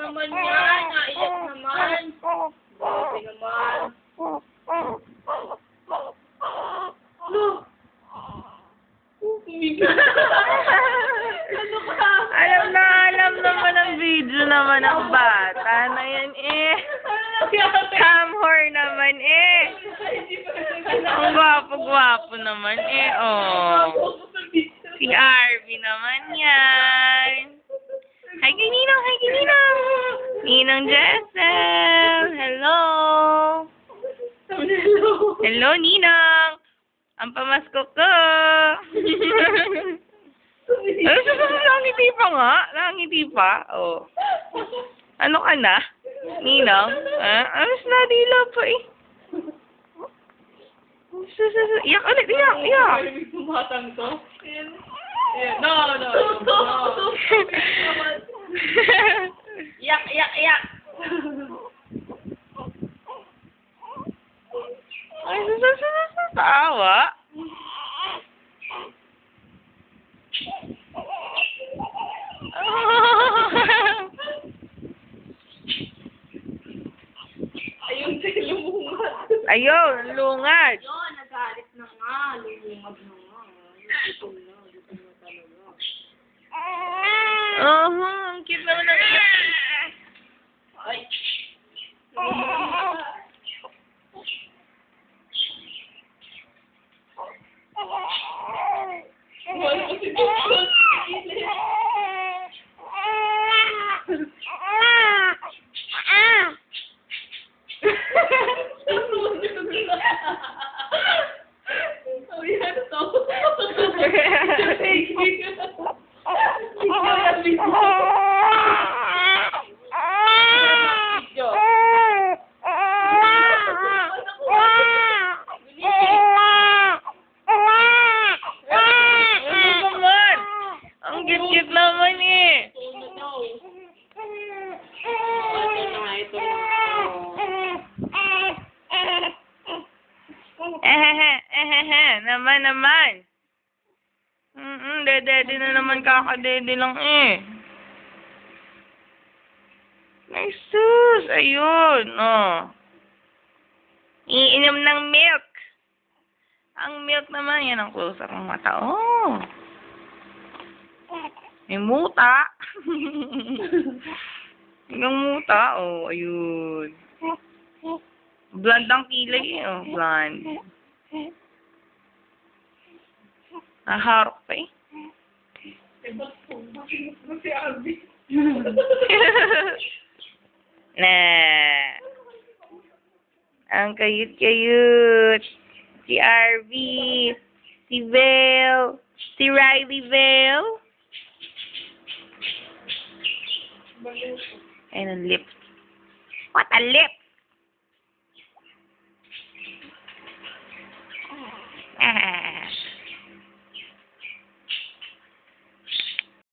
naman yan. Naiyak naman. Grabe naman. Look. Ano ka? Alam naman ang video naman ng bata na yan eh. Camhor naman eh. Ang gwapo-gwapo naman eh, oh. Si Arby naman yan. Hi kay Ninong, hi kay Ninong. Ninong Jessel. Hello. Hello, Ninong. Ang pamasko ko. Langiti pa nga. Langiti pa. Oh. Ano ka na? Ninong? Alas na, dila pa eh. Iyak ulit, iyak, iyak. Tumatang to. No. Iyak, iyak, iyak. Ay, tawa. Ayun, lumungad. Ayun, lungad. Ayun, nagalit na nga. Lumungad na nga. Gutom na talaga. Ang cute naman ng Ay. Cute naman eh. Naman. Dede na naman kakadede lang eh. Ay sus, ayun, oh. Iinom ng milk. Ang milk naman, yan ang close-up ng mata, oh. May muta. Hanggang muta, oh, ayun. Blonde ang kilay, oh, blonde. Naharap pa eh. Nah. Ang kayut-kayut. Si Arby. Si Vel. Si Riley Vel. And a lip. What a lip!